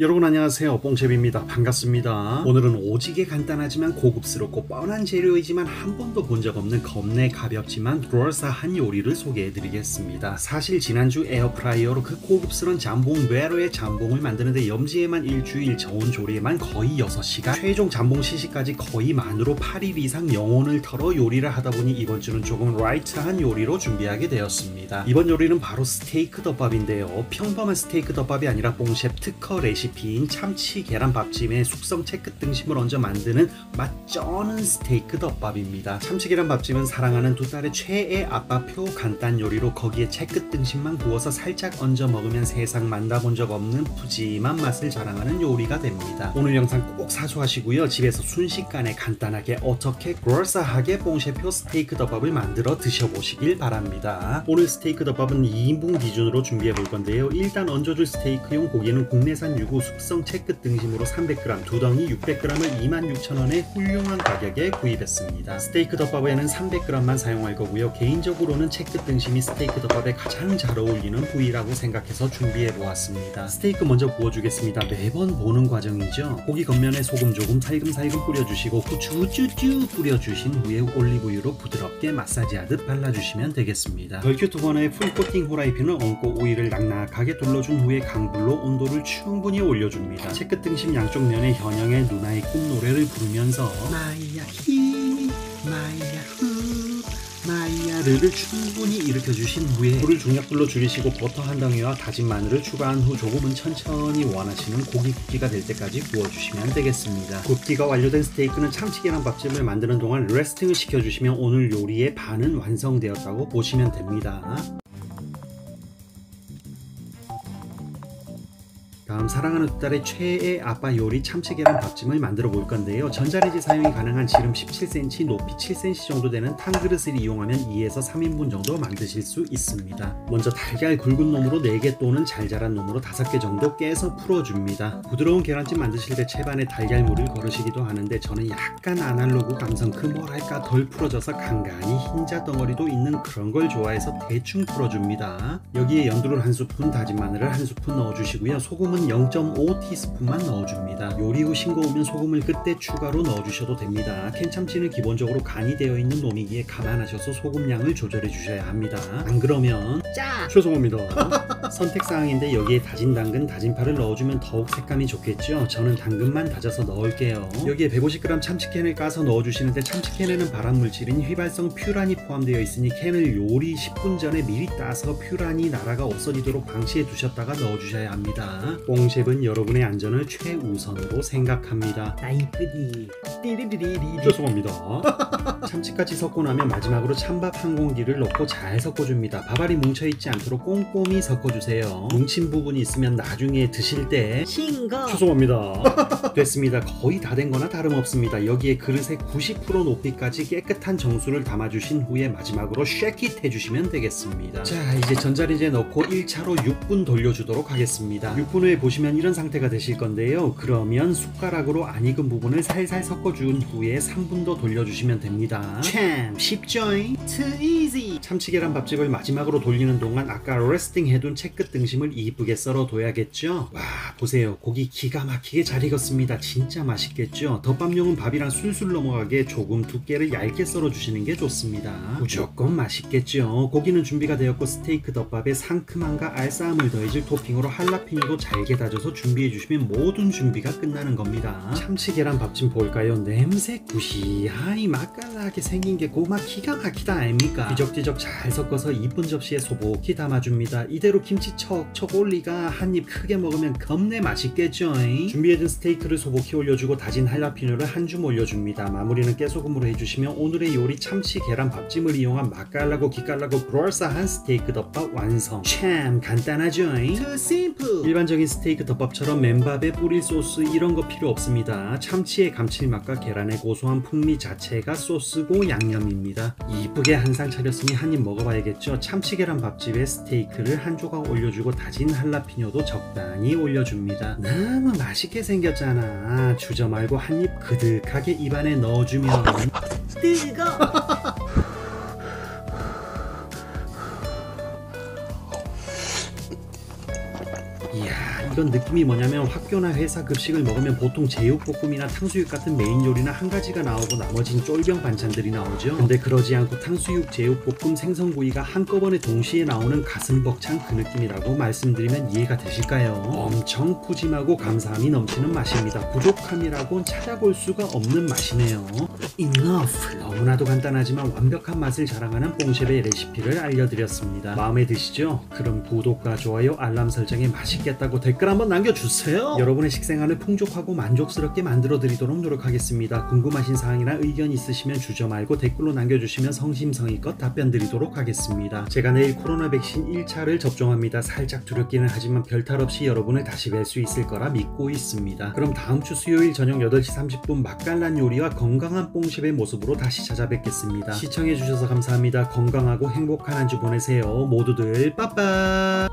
여러분 안녕하세요, 뽕채비입니다. 반갑습니다. 오늘은 오지게 간단하지만 고급스럽고 뻔한 재료이지만 한 번도 본 적 없는 겁내 가볍지만 그럴싸한 요리를 소개해 드리겠습니다. 사실 지난주 에어프라이어로 그 고급스러운 잠봉 뇌로의 잠봉을 만드는데 염지에만 일주일, 저온 조리에만 거의 6시간, 최종 잠봉 시시까지 거의 만으로 8일 이상 영혼을 털어 요리를 하다 보니 이번 주는 조금 라이트한 요리로 준비하게 되었습니다. 이번 요리는 바로 스테이크 덮밥인데요. 평범한 스테이크 덮밥이 아니라 뽕셰프 특허 레시피인 참치 계란밥찜에 숙성 채끝 등심을 얹어 만드는 맛 쩌는 스테이크 덮밥입니다. 참치 계란밥찜은 사랑하는 두 딸의 최애 아빠표 간단 요리로 거기에 채끝 등심만 구워서 살짝 얹어 먹으면 세상 만나본 적 없는 푸짐한 맛을 자랑하는 요리가 됩니다. 오늘 영상 꼭 사수하시고요. 집에서 순식간에 간단하게 어떻게 그럴싸하게 뽕셰표 스테이크 덮밥을 만들어 드셔보시길 바랍니다. 오늘 스테이크 덮밥은 2인분 기준으로 준비해 볼 건데요. 일단 얹어줄 스테이크용 고기는 국내산 유구 숙성 채끝 등심으로 300g, 두 덩이 600g을 26,000원에 훌륭한 가격에 구입했습니다. 스테이크 덮밥에는 300g만 사용할 거고요. 개인적으로는 채끝 등심이 스테이크 덮밥에 가장 잘 어울리는 부위라고 생각해서 준비해 보았습니다. 스테이크 먼저 구워주겠습니다. 매번 보는 과정이죠. 고기 겉면에 소금 조금 살금살금 뿌려주시고 후추 쭈쭈 뿌려주신 후에 올리브유로 부드럽게 마사지하듯 발라주시면 되겠습니다. 벌큐2버너의 풀코팅 후라이팬을 얹고 오일을 낙낙하게 둘러준 후에 강불로 온도를 충분히 올려줍니다. 채끝 등심 양쪽 면에 현영의 누나의 꿈 노래를 부르면서 마이야히 마이야후 마이야르를 충분히 일으켜주신 후에 불을 중약불로 줄이시고 버터 한 덩이와 다진 마늘을 추가한 후 조금은 천천히 원하시는 고기 굽기가 될 때까지 구워주시면 되겠습니다. 굽기가 완료된 스테이크는 참치 계란밥찜을 만드는 동안 레스팅을 시켜주시면 오늘 요리의 반은 완성되었다고 보시면 됩니다. 다음 사랑하는 두 딸의 최애 아빠 요리 참치 계란 밥찜을 만들어 볼 건데요. 전자레인지 사용이 가능한 지름 17cm, 높이 7cm 정도 되는 탕그릇을 이용하면 2에서 3인분 정도 만드실 수 있습니다. 먼저 달걀 굵은 놈으로 4개 또는 잘 자란 놈으로 5개 정도 깨서 풀어줍니다. 부드러운 계란찜 만드실 때 채반에 달걀물을 걸으시기도 하는데 저는 약간 아날로그 감성 뭐랄까 덜 풀어져서 간간히 흰자 덩어리도 있는 그런 걸 좋아해서 대충 풀어줍니다. 여기에 연두를 한 스푼, 다진 마늘을 한 스푼 넣어주시고요. 소금은 0.5티스푼만 넣어줍니다. 요리 후 싱거우면 소금을 그때 추가로 넣어주셔도 됩니다. 캔참치는 기본적으로 간이 되어 있는 놈이기에 감안하셔서 소금량을 조절해 주셔야 합니다. 안 그러면 죄송합니다. 선택사항인데 여기에 다진 당근, 다진 파를 넣어주면 더욱 색감이 좋겠죠. 저는 당근만 다져서 넣을게요. 여기에 150g 참치캔을 까서 넣어주시는데 참치캔에는 발암물질인 휘발성 퓨란이 포함되어 있으니 캔을 요리 10분 전에 미리 따서 퓨란이 날아가 없어지도록 방치해 두셨다가 넣어주셔야 합니다. 뽕셰프는 여러분의 안전을 최우선으로 생각합니다. 나이쁘디 띠리리리리 죄송합니다. 참치까지 섞고 나면 마지막으로 찬밥 한 공기를 넣고 잘 섞어줍니다. 밥알이 뭉쳐있지 않도록 꼼꼼히 섞어주세요. 뭉친 부분이 있으면 나중에 드실 때 싱거 죄송합니다. 됐습니다. 거의 다 된 거나 다름없습니다. 여기에 그릇에 90% 높이까지 깨끗한 정수를 담아주신 후에 마지막으로 쉐킷 해주시면 되겠습니다. 자, 이제 전자레인지에 넣고 1차로 6분 돌려주도록 하겠습니다. 6분 후에 보시면 이런 상태가 되실 건데요. 그러면 숟가락으로 안 익은 부분을 살살 섞어준 후에 3분 더 돌려주시면 됩니다. 참 쉽죠? Too easy. 참치 계란 밥집을 마지막으로 돌리는 동안 아까 레스팅 해둔 채끝 등심을 이쁘게 썰어 둬야겠죠? 와, 보세요. 고기 기가 막히게 잘 익었습니다. 진짜 맛있겠죠? 덮밥용은 밥이랑 술술 넘어가게 조금 두께를 얇게 썰어 주시는 게 좋습니다. 무조건 맛있겠죠? 고기는 준비가 되었고 스테이크 덮밥에 상큼함과 알싸함을 더해줄 토핑으로 할라피뇨도 잘게 다져서 준비해 주시면 모든 준비가 끝나는 겁니다. 참치 계란 밥찜 볼까요? 냄새 구시하니 맛깔나게 생긴 게 고막 기가 막히다 아닙니까? 뒤적뒤적 잘 섞어서 이쁜 접시에 소복히 담아줍니다. 이대로 김치 척척 올리가 한 입 크게 먹으면 겁내 맛있겠죠? 준비해둔 스테이크를 소복히 올려주고 다진 할라피뇨를 한 줌 올려줍니다. 마무리는 깨소금으로 해주시면 오늘의 요리 참치 계란 밥찜을 이용한 맛깔나고 기깔나고 그럴싸한 스테이크 덮밥 완성. 참 간단하죠? Too simple. 일반적인 스테이크 덮밥처럼 맨밥에 뿌릴 소스 이런 거 필요 없습니다. 참치의 감칠맛과 계란의 고소한 풍미 자체가 소스고 양념입니다. 이쁘게 한 상 차렸으니 한 입 먹어봐야겠죠. 참치 계란 밥집에 스테이크를 한 조각 올려주고 다진 할라피뇨도 적당히 올려줍니다. 너무 맛있게 생겼잖아. 주저 말고 한 입 그득하게 입안에 넣어주면 뜨거. 이야, 이건 느낌이 뭐냐면 학교나 회사 급식을 먹으면 보통 제육볶음이나 탕수육 같은 메인 요리나 한 가지가 나오고 나머진 쫄병 반찬들이 나오죠. 근데 그러지 않고 탕수육, 제육볶음, 생선구이가 한꺼번에 동시에 나오는 가슴 벅찬 그 느낌이라고 말씀드리면 이해가 되실까요? 엄청 푸짐하고 감사함이 넘치는 맛입니다. 부족함이라고는 찾아볼 수가 없는 맛이네요. Enough! 너무나도 간단하지만 완벽한 맛을 자랑하는 뽕셰프의 레시피를 알려드렸습니다. 마음에 드시죠? 그럼 구독과 좋아요, 알람 설정에 맛있겠다고 댓글 한번 남겨주세요. 여러분의 식생활을 풍족하고 만족스럽게 만들어 드리도록 노력하겠습니다. 궁금하신 사항이나 의견 있으시면 주저 말고 댓글로 남겨주시면 성심성의껏 답변 드리도록 하겠습니다. 제가 내일 코로나 백신 1차를 접종합니다. 살짝 두렵기는 하지만 별탈 없이 여러분을 다시 뵐 수 있을 거라 믿고 있습니다. 그럼 다음 주 수요일 저녁 8시 30분 맛깔난 요리와 건강한 뽕셰프의 모습으로 다시 찾아뵙겠습니다. 시청해주셔서 감사합니다. 건강하고 행복한 한 주 보내세요. 모두들 빠빠.